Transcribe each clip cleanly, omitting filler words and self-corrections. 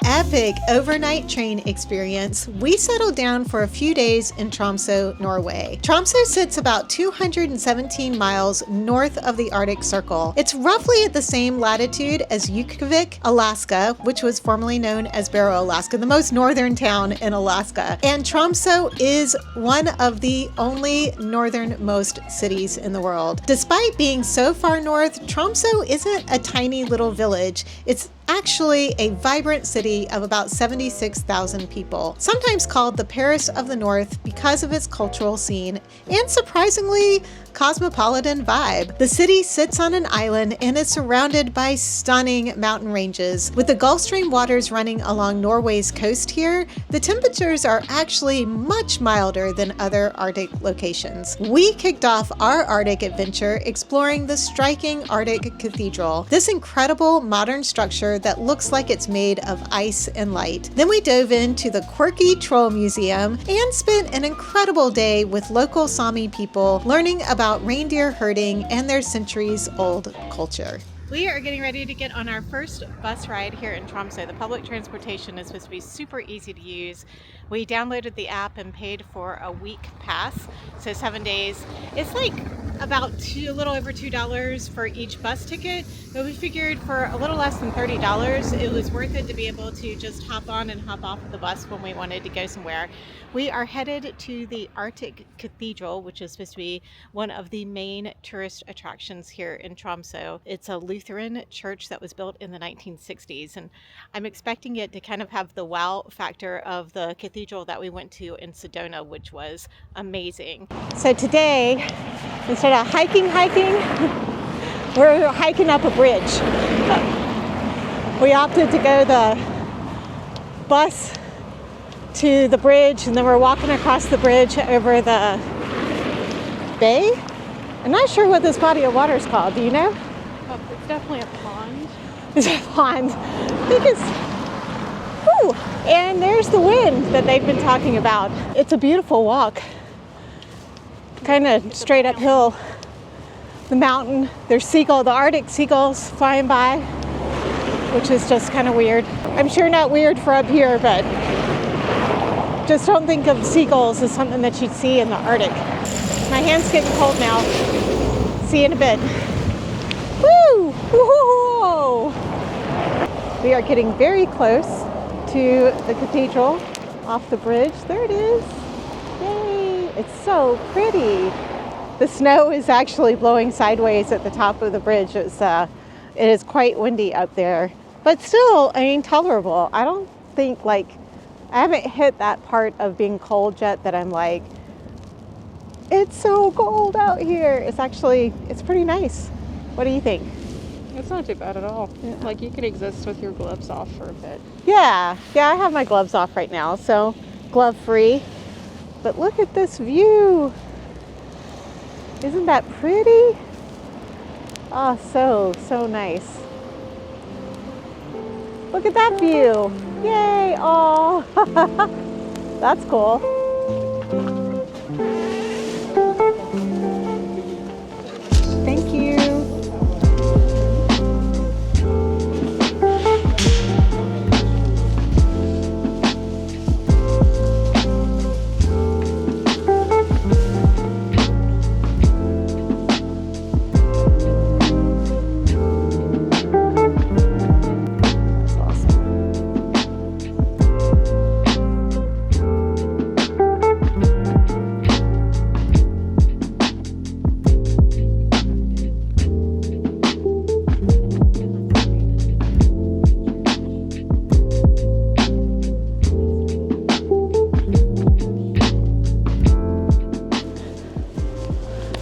epic overnight train experience, we settled down for a few days in Tromso, Norway. Tromso sits about 217 miles north of the Arctic Circle. It's roughly at the same latitude as Yukvik, Alaska, which was formerly known as Barrow, Alaska, the most northern town in Alaska. And Tromso is one of the only northernmost cities in the world. Despite being so far north, Tromso isn't a tiny little village. It's actually a vibrant city of about 76,000 people, sometimes called the Paris of the North because of its cultural scene and surprisingly cosmopolitan vibe. The city sits on an island and is surrounded by stunning mountain ranges. With the Gulf Stream waters running along Norway's coast here, the temperatures are actually much milder than other Arctic locations. We kicked off our Arctic adventure exploring the striking Arctic Cathedral, this incredible modern structure that looks like it's made of ice and light. Then we dove into the quirky troll museum and spent an incredible day with local Sami people learning about reindeer herding and their centuries-old culture. We are getting ready to get on our first bus ride here in Tromso. The public transportation is supposed to be super easy to use. We downloaded the app and paid for a week pass, so 7 days. It's like about a little over $2 for each bus ticket, but we figured for a little less than $30, it was worth it to be able to just hop on and hop off of the bus when we wanted to go somewhere. We are headed to the Arctic Cathedral, which is supposed to be one of the main tourist attractions here in Tromso. It's a Lutheran church that was built in the 1960s, and I'm expecting it to kind of have the wow factor of the cathedral that we went to in Sedona, which was amazing. So today, instead of hiking, we're hiking up a bridge. We opted to go the bus to the bridge, and then we're walking across the bridge over the bay. I'm not sure what this body of water is called. Do you know? It's definitely a pond. It's a pond. I think it's... Whew. And there's the wind that they've been talking about. It's a beautiful walk. Kind of straight uphill. The mountain. There's the Arctic seagulls flying by, which is just kind of weird. I'm sure not weird for up here, but just don't think of seagulls as something that you'd see in the Arctic. My hand's getting cold now. See you in a bit. Woo! Woo-hoo-hoo! We are getting very close to the cathedral off the bridge. There it is. Yay! It's so pretty. The snow is actually blowing sideways at the top of the bridge. It is quite windy up there, but still, I mean, tolerable. I don't think, I haven't hit that part of being cold yet that I'm like, it's so cold out here. It's pretty nice. What do you think? It's not too bad at all. Yeah. You could exist with your gloves off for a bit. Yeah, I have my gloves off right now, so glove free. But look at this view. Isn't that pretty? Oh, so nice. Look at that view. Yay, oh. That's cool. Thank you.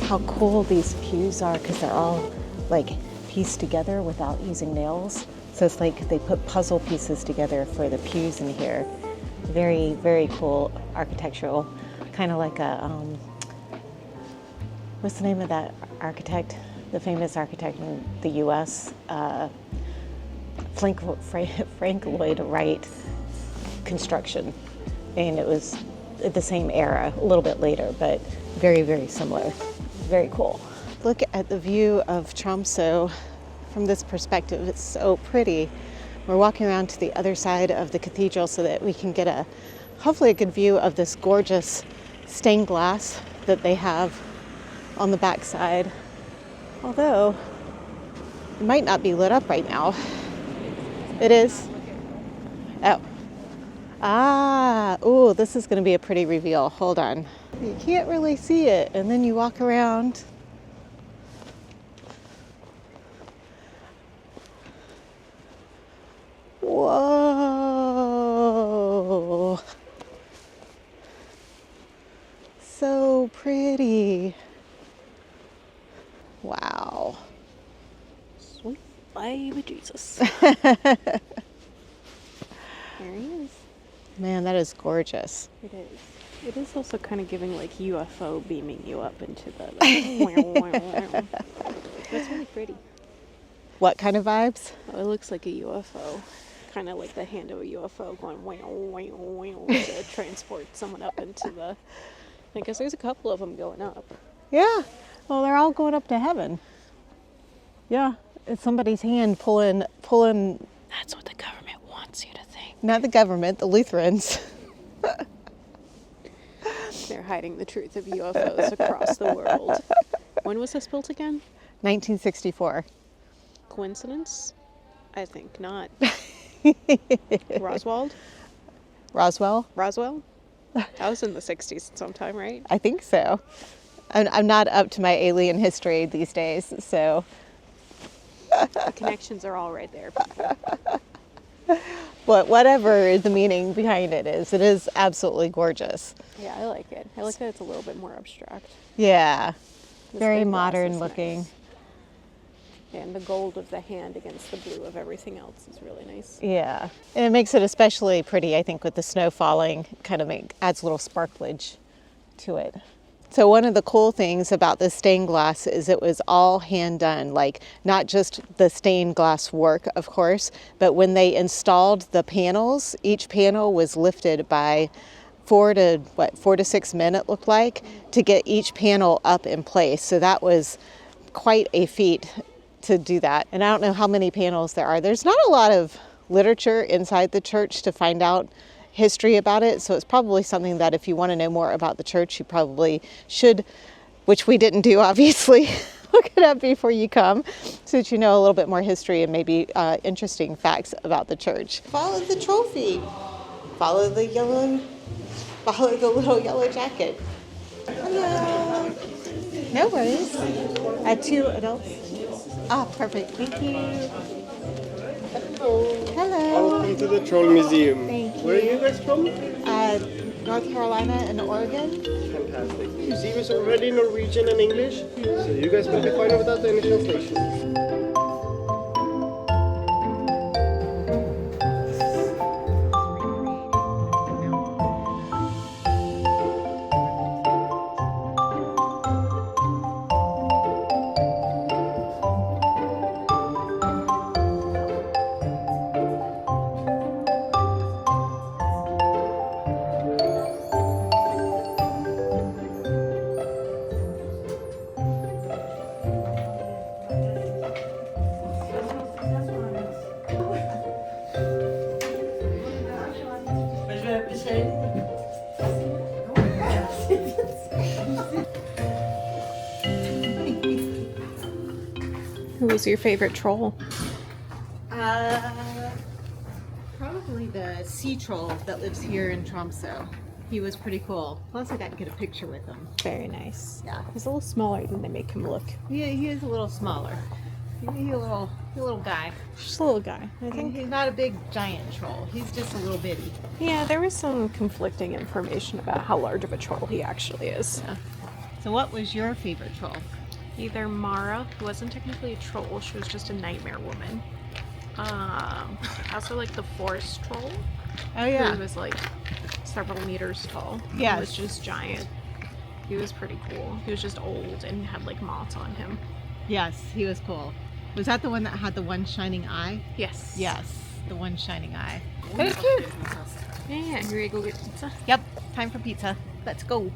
How cool these pews are, because they're all pieced together without using nails. So it's like they put puzzle pieces together for the pews in here. Very, very cool architectural, kind of like a, what's the name of that architect? The famous architect in the US, Frank Lloyd Wright construction. And it was the same era, a little bit later, but very, very similar. Very cool. Look at the view of Tromso from this perspective. It's so pretty. We're walking around to the other side of the cathedral so that we can get hopefully a good view of this gorgeous stained glass that they have on the back side. Although, it might not be lit up right now. It is? Oh. Ah, ooh, this is going to be a pretty reveal. Hold on. You can't really see it, and then you walk around. Whoa. So pretty. Wow. Sweet baby Jesus. There he is. Man, that is gorgeous. It is. It is also kind of giving like UFO beaming you up into the like, That's really pretty. What kind of vibes? Oh, it looks like a UFO. Kind of like the hand of a UFO going to transport someone up into the... I guess there's a couple of them going up. Yeah. Well, they're all going up to heaven. Yeah. It's somebody's hand pulling. That's what the government wants you to think. Not the government, the Lutherans. They're hiding the truth of UFOs across the world. When was this built again? 1964. Coincidence? I think not. Roswell? Roswell? That was in the 60s sometime, right? I think so. I'm not up to my alien history these days, so. The connections are all right there, people. But whatever the meaning behind it is absolutely gorgeous. Yeah, I like it. I like that it's a little bit more abstract. Yeah. This Very big glass modern is looking. nice. And the gold of the hand against the blue of everything else is really nice. Yeah. And it makes it especially pretty, I think, with the snow falling. Kind of adds a little sparklage to it. So one of the cool things about this stained glass is it was all hand done, like not just the stained glass work, of course, but when they installed the panels, each panel was lifted by 4 to 6 men, it looked like, to get each panel up in place. So that was quite a feat to do that. And I don't know how many panels there are. There's not a lot of literature inside the church to find out history about it, so it's probably something that if you want to know more about the church, you probably should, which we didn't do obviously, look it up before you come so that you know a little bit more history and maybe interesting facts about the church. Follow the trophy. Follow the little yellow jacket. Hello. No worries. 2 adults. Ah, perfect. Thank you. Hello. Welcome to the Troll Museum. Thank you. Where are you guys from? North Carolina and Oregon. Fantastic. Museum is already Norwegian and English, so you guys will be fine without any translation. Who was your favorite troll? Probably the sea troll that lives here in Tromso. He was pretty cool. Plus, I got to get a picture with him. Very nice. Yeah. He's a little smaller than they make him look. Yeah, he is a little smaller. He's a little guy. Just a little guy, I I think. think he's not a big giant troll. He's just a little bitty. Yeah, there was some conflicting information about how large of a troll he actually is. So, what was your favorite troll? Either Mara, who wasn't technically a troll, she was just a nightmare woman. I also like the forest troll. Oh yeah. Who was like several meters tall. Yes. He was just giant. He was pretty cool. He was just old and had like moths on him. Yes, he was cool. Was that the one that had the one shining eye? Yes. Yes, the one shining eye. That was cute. Yeah, you ready to go get pizza? Yep, time for pizza. Let's go.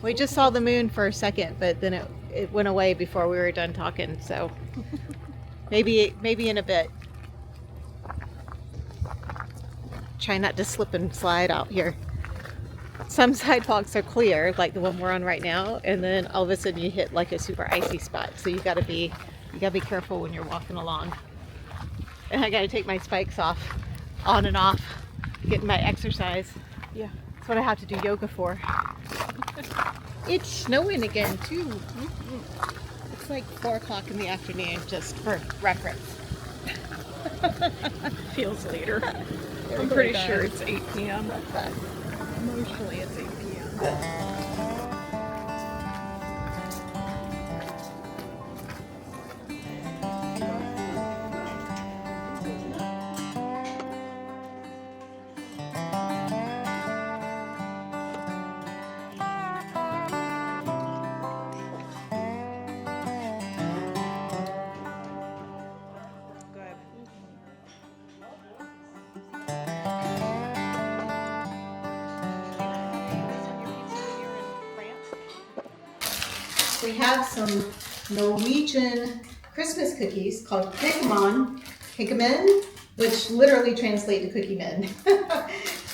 We just saw the moon for a second, but then it went away before we were done talking. So maybe in a bit. Try not to slip and slide out here. Some sidewalks are clear, like the one we're on right now, and then all of a sudden you hit like a super icy spot. So you gotta be careful when you're walking along. And I gotta take my spikes off, on and off, getting my exercise. Yeah. That's what I have to do yoga for. It's snowing again too. It's like 4 o'clock in the afternoon, just for reference. Feels later. It I'm really pretty does. sure it's 8 p.m. Emotionally, it's 8 p.m. We have some Norwegian Christmas cookies called kikkeman, which literally translate to cookie men.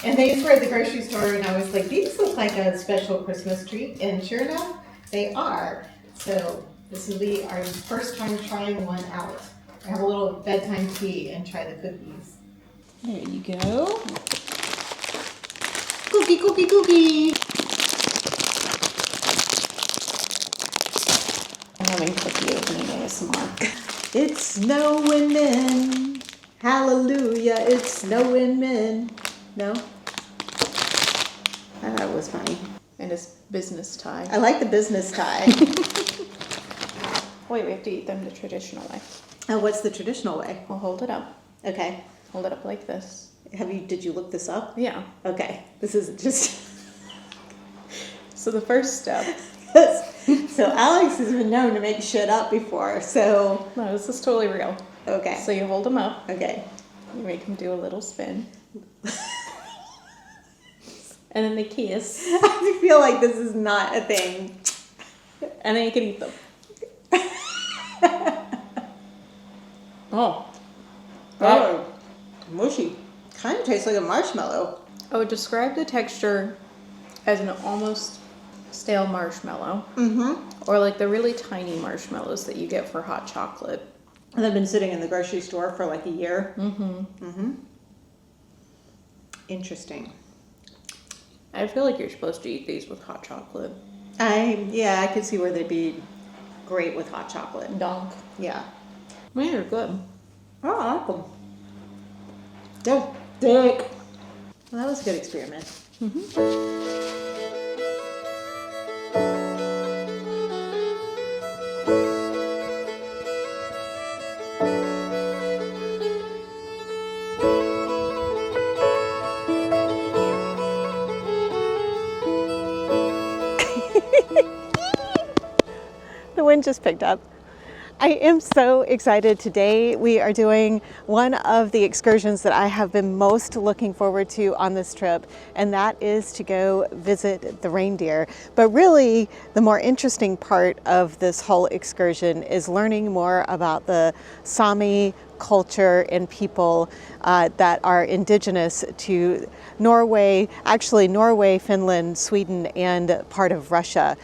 And they were at the grocery store, and I was like, these look like a special Christmas treat. And sure enough, they are. So this will be our first time trying one out. I have a little bedtime tea and try the cookies. There you go. Cookie, cookie, cookie. I'm having cookie opening ASMR. It's snowing men. Hallelujah, it's snowing men. No? I thought it was funny. And it's business tie. I like the business tie. Wait, we have to eat them the traditional way. Oh, what's the traditional way? We'll hold it up. Okay. Hold it up like this. Did you look this up? Yeah. Okay. This isn't just. So the first step. So Alex has been known to make shit up before, so. No, this is totally real. Okay. So you hold them up. Okay. You make them do a little spin. And then they kiss. I feel like this is not a thing. And then you can eat them. Oh. Oh. Mushy. Kind of tastes like a marshmallow. I would describe the texture as an almost stale marshmallow. Mm-hmm. Or like the really tiny marshmallows that you get for hot chocolate. And they've been sitting in the grocery store for like a year. Mm-hmm. Mm-hmm. Interesting. I feel like you're supposed to eat these with hot chocolate. I could see where they'd be great with hot chocolate. Donk. Yeah. Man, they're good. Oh, I like them. They're thick. Well, that was a good experiment. The wind just picked up. I am so excited. Today we are doing one of the excursions that I have been most looking forward to on this trip, and that is to go visit the reindeer. But really, the more interesting part of this whole excursion is learning more about the Sami culture and people that are indigenous to Norway, actually Norway, Finland, Sweden, and part of Russia.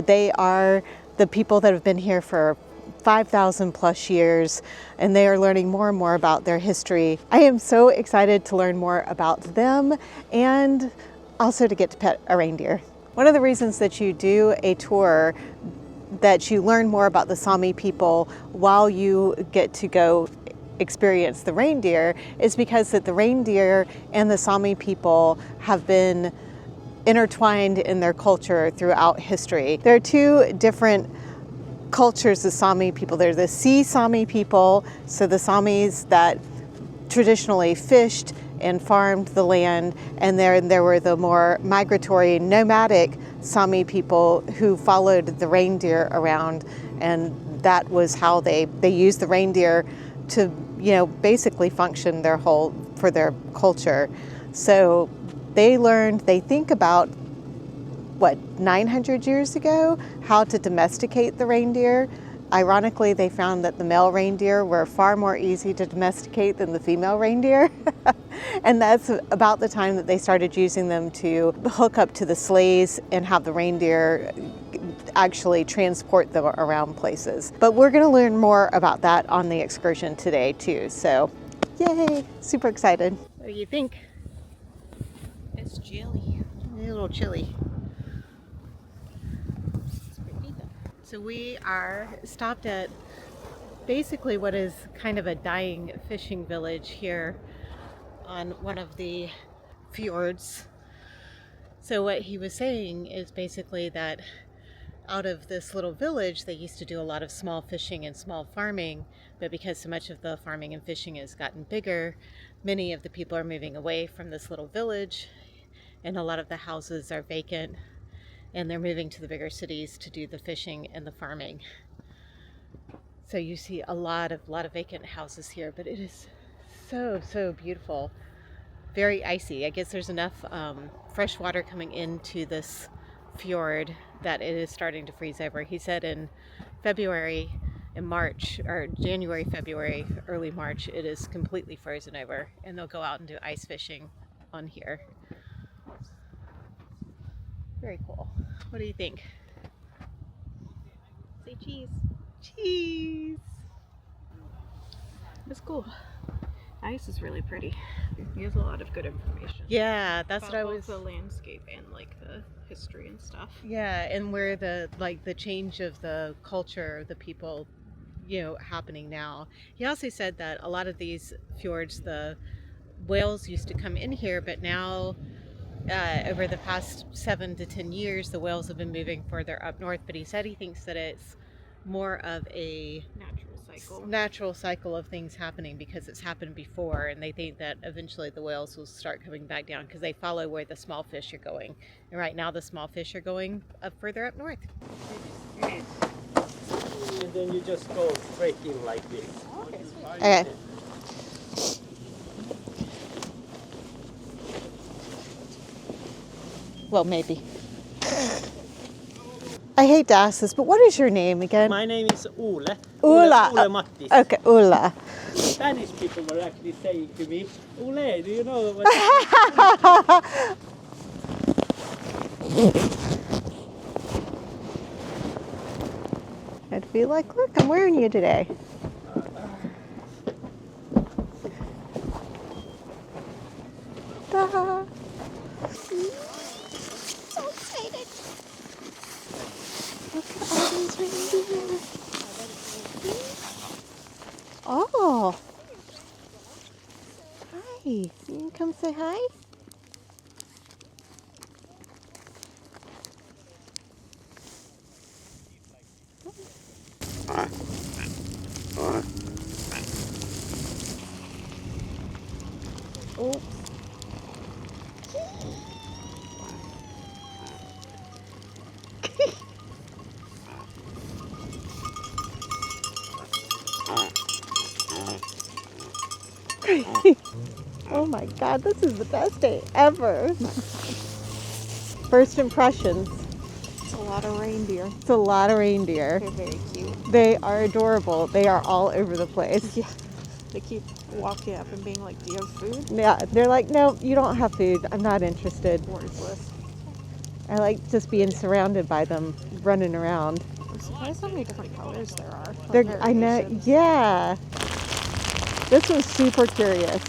They are the people that have been here for 5,000 plus years, and they are learning more and more about their history. I am so excited to learn more about them and also to get to pet a reindeer. One of the reasons that you do a tour, that you learn more about the Sami people while you get to go experience the reindeer, is because that the reindeer and the Sami people have been intertwined in their culture throughout history. There are two different cultures of Sami people. There's the sea Sami people, so the Samis that traditionally fished and farmed the land, and there were the more migratory, nomadic Sami people who followed the reindeer around, and that was how they used the reindeer to, basically function for their culture. So they think about 900 years ago, how to domesticate the reindeer Ironically, they found that the male reindeer were far more easy to domesticate than the female reindeer. And that's about the time that they started using them to hook up to the sleighs and have the reindeer actually transport them around places. But we're going to learn more about that on the excursion today too. So, yay, super excited. What do you think? It's chilly. A little chilly. It's pretty though. So we are stopped at basically what is kind of a dying fishing village here on one of the fjords. So what he was saying is basically that out of this little village, they used to do a lot of small fishing and small farming, but because so much of the farming and fishing has gotten bigger, many of the people are moving away from this little village, and a lot of the houses are vacant, and they're moving to the bigger cities to do the fishing and the farming. So you see a lot of vacant houses here, but it is so beautiful. Very icy. I guess there's enough fresh water coming into this fjord that it is starting to freeze over. He said in February and March, or January, February, early March, it is completely frozen over, and they'll go out and do ice fishing on here. Very cool. What do you think? Say cheese. Cheese! It's cool. Ice is really pretty. He has a lot of good information. Yeah, that's about what I both was. the landscape and like the history and stuff. Yeah, and where the change of the culture, the people, happening now. He also said that a lot of these fjords, the whales used to come in here, but now over the past 7 to 10 years, the whales have been moving further up north. But he said he thinks that it's more of a natural cycle of things happening because it's happened before, and they think that eventually the whales will start coming back down because they follow where the small fish are going, and right now the small fish are going up further up north. And then you just go straight in like this. Okay. Well, maybe. I hate to ask this, but what is your name again? My name is Ole. Ulla. Ole Mattis. Okay, Ulla. Spanish people were actually saying to me, Ole, do you know what? I'd be like, look, I'm wearing you today. Ta-da. So excited. Look at all these reindeer. Oh. Hi. You can come say hi? Oops. Oh my God, this is the best day ever. First impressions. It's a lot of reindeer. It's a lot of reindeer. They're very cute. They are adorable. They are all over the place. Yeah. They keep walking up and being like, do you have food? Yeah, they're like, no, you don't have food. I'm not interested. Worthless. I like just being surrounded by them, running around. I'm surprised how many different colors there are. I know, yeah. This was super curious.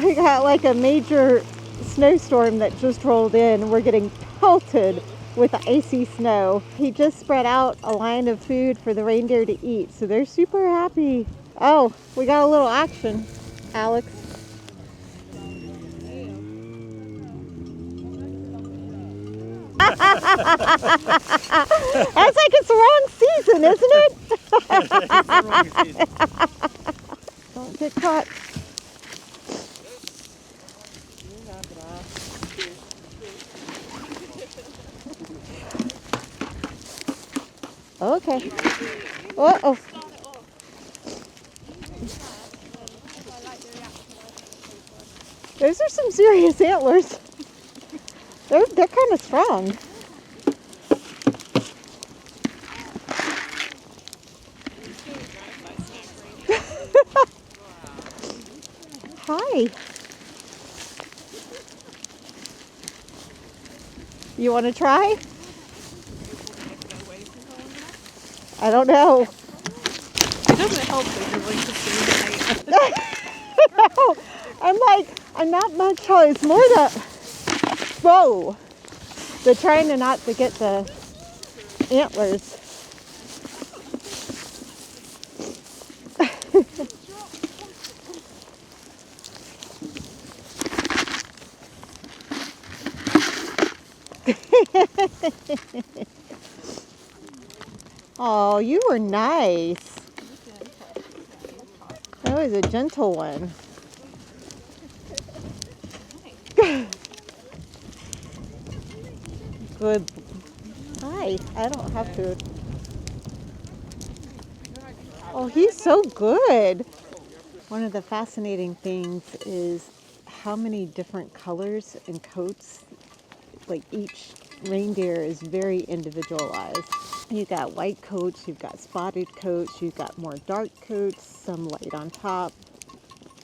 We got like a major snowstorm that just rolled in. We're getting pelted with icy snow. He just spread out a line of food for the reindeer to eat, so they're super happy. Oh, we got a little action, Alex. That's like it's the wrong season, isn't it? Don't get caught. Uh-oh. Those are some serious antlers. They're kind of strong. Hi. You want to try? I don't know. It doesn't help that you're like the same height. No, I'm not much taller. It's more whoa, the trying to not to get the antlers. Oh, you were nice. That was a gentle one. Good. Hi. I don't have to. Oh, he's so good. One of the fascinating things is how many different colors and coats. Like each reindeer is very individualized. You've got white coats, you've got spotted coats, you've got more dark coats, some light on top,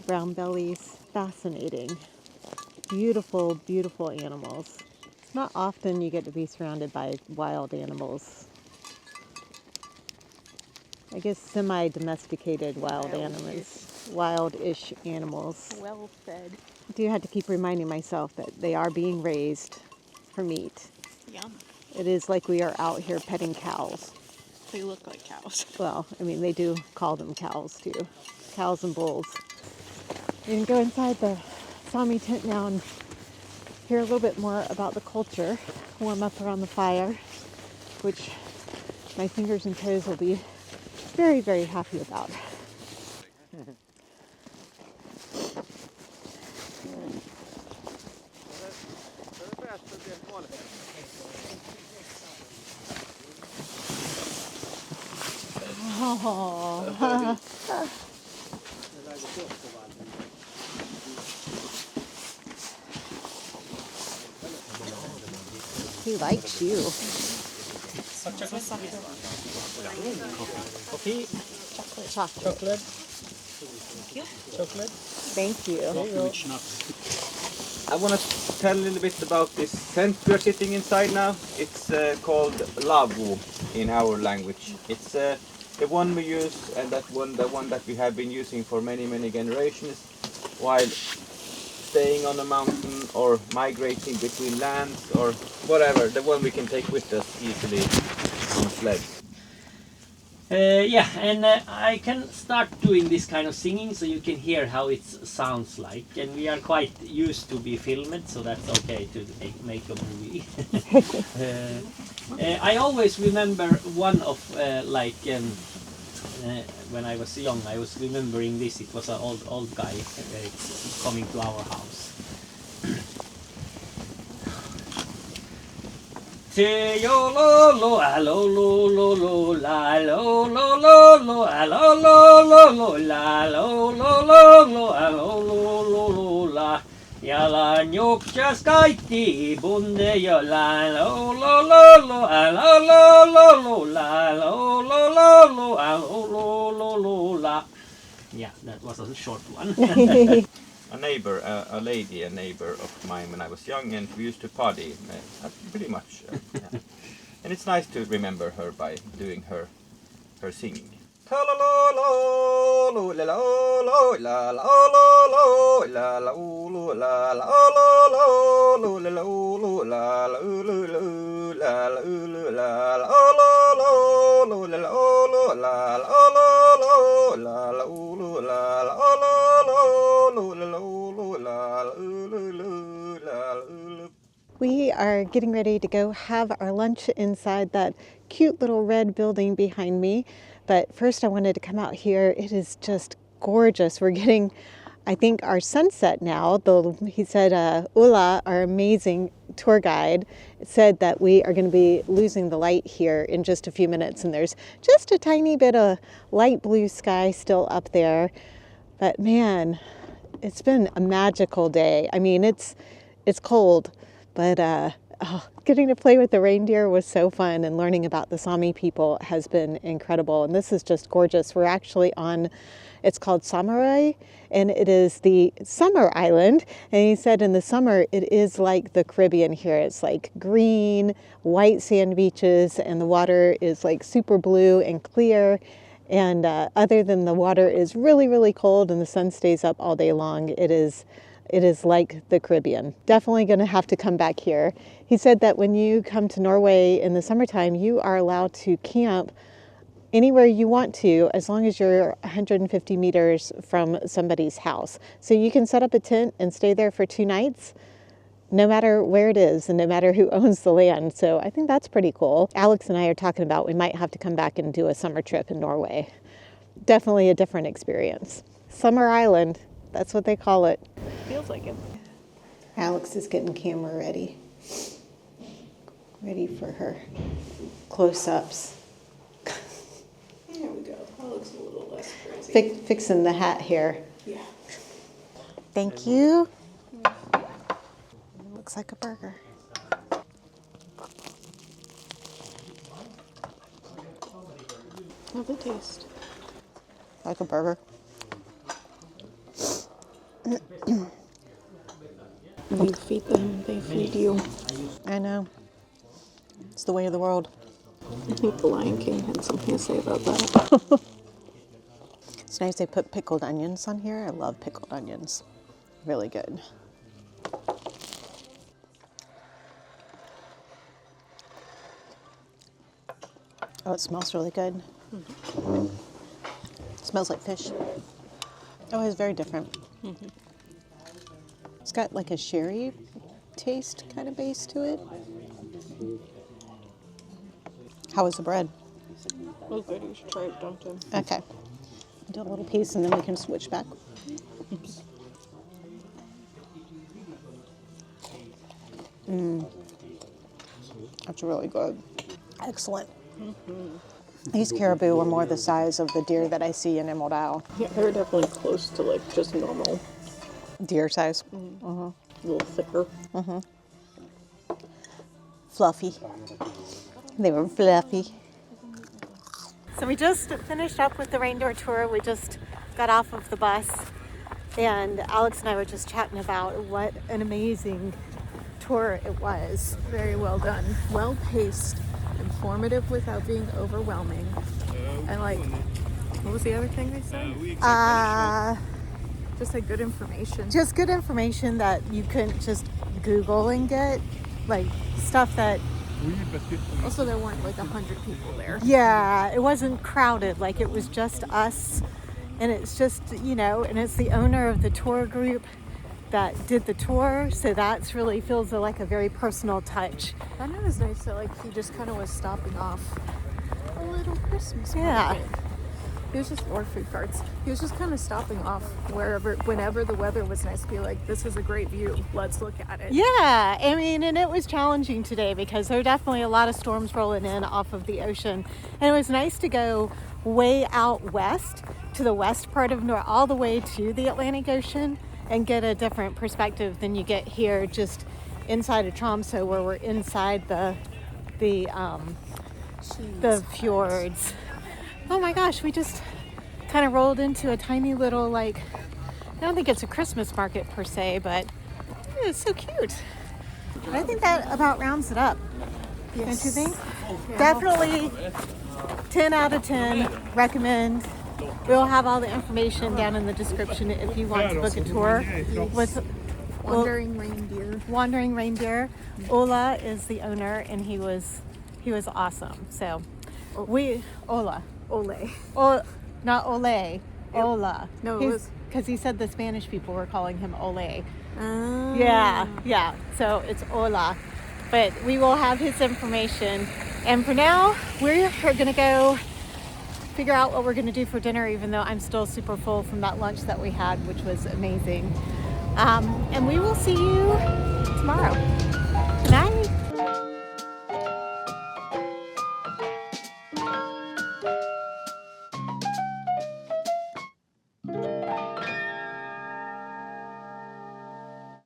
brown bellies. Fascinating. Beautiful, beautiful animals. It's not often you get to be surrounded by wild animals. I guess semi-domesticated wild animals. Wild-ish animals. Well fed. I do have to keep reminding myself that they are being raised for meat. Yum. It is like we are out here petting cows. They look like cows. Well, I mean, they do call them cows too. Cows and bulls. We can go inside the Sami tent now and hear a little bit more about the culture. Warm up around the fire, which my fingers and toes will be very, very happy about. Oh. He likes you. Coffee? Chocolate. Chocolate? Thank you. I want to tell a little bit about this tent we are sitting inside now. It's called lavu in our language. It's the one we use and the one that we have been using for many, many generations while staying on a mountain or migrating between lands or whatever. The one we can take with us easily on sleds. Yeah, and I can start doing this kind of singing so you can hear how it sounds like. And we are quite used to be filmed, so that's okay to make a movie. I always remember one of when I was young, I was remembering this. It was an old guy coming to our house. Te yo lo lo a lo lo lo lo la lo lo lo lo a lo lo lo lo la lo lo lo lo a lo lo lo lo la jalan juoksas kaikki bunde jo la lo lo lo lo a lo lo lo lo la lo lo lo lo a lo lo lo lo la. Yeah, that was a short one. A neighbor of mine when I was young, and we used to party pretty much. Yeah. And it's nice to remember her by doing her singing. We are getting ready to go have our lunch inside that cute little red building behind me. But first I wanted to come out here. It is just gorgeous. We're getting I think our sunset now, though he said Ulla, our amazing tour guide, said that we are going to be losing the light here in just a few minutes, and there's just a tiny bit of light blue sky still up there. But man, it's been a magical day. I mean, it's cold, but getting to play with the reindeer was so fun, and learning about the Sami people has been incredible. And this is just gorgeous. We're actually on, it's called Sami, and it is the summer island. And he said in the summer, it is like the Caribbean here. It's like green, white sand beaches, and the water is like super blue and clear. And other than the water is really, really cold and the sun stays up all day long, it is like the Caribbean. Definitely going to have to come back here. He said that when you come to Norway in the summertime, you are allowed to camp anywhere you want to, as long as you're 150 meters from somebody's house. So you can set up a tent and stay there for 2 nights, no matter where it is and no matter who owns the land. So I think that's pretty cool. Alex and I are talking about we might have to come back and do a summer trip in Norway. Definitely a different experience. Summer Island, that's what they call it. Feels like it. Alex is getting camera ready. Ready for her close-ups. There we go. That looks a little less crazy. Fixing the hat here. Yeah. Thank you. Looks like a burger. Love the taste. Like a burger. You feed them, they feed you. I know. It's the way of the world. I think the Lion King had something to say about that. It's nice they put pickled onions on here. I love pickled onions. Really good. Oh, it smells really good. Mm-hmm. Smells like fish. Oh, it's very different. Mm-hmm. It's got like a sherry taste kind of base to it. How was the bread? Oh, good. You should try it, don't you? Okay. Do a little piece and then we can switch back. That's really good. Excellent. These caribou are more the size of the deer that I see in Emerald. Yeah, they're definitely close to like just normal. Deer size. A little thicker. Fluffy. They were fluffy. So we just finished up with the reindeer tour. We just got off of the bus, and Alex and I were just chatting about what an amazing tour it was. Very well done. Well paced. Informative without being overwhelming. And like, what was the other thing they said? Just like good information. Just good information that you couldn't just Google and get, like stuff that. Also, there weren't like 100 people there. Yeah, it wasn't crowded. Like it was just us, and it's just, you know, and it's the owner of the tour group that did the tour, so that's really feels like a very personal touch. And it was nice that like he just kind of was stopping off a little Christmas market. Yeah. He was just, or food carts. He was just kind of stopping off whenever the weather was nice, be like, this is a great view, let's look at it. Yeah, I mean, and it was challenging today because there were definitely a lot of storms rolling in off of the ocean, and it was nice to go way out west to the west part of Norway, all the way to the Atlantic Ocean, and get a different perspective than you get here just inside of Tromso, where we're inside the fjords. Oh my gosh, we just kind of rolled into a tiny little, like, I don't think it's a Christmas market per se, but it's so cute. I think that about rounds it up. Yes. Don't you think? Yeah. Definitely 10 out of 10. Recommend. We'll have all the information down in the description if you want to book a tour with Wandering Reindeer. Wandering Reindeer. Ola is the owner, and he was awesome. So Ola. Ole. Oh, not Ole. Ola. No, it was because he said the Spanish people were calling him Ole. Oh. Yeah. So it's Ola. But we will have his information. And for now, we're going to go figure out what we're going to do for dinner, even though I'm still super full from that lunch that we had, which was amazing. And we will see you tomorrow.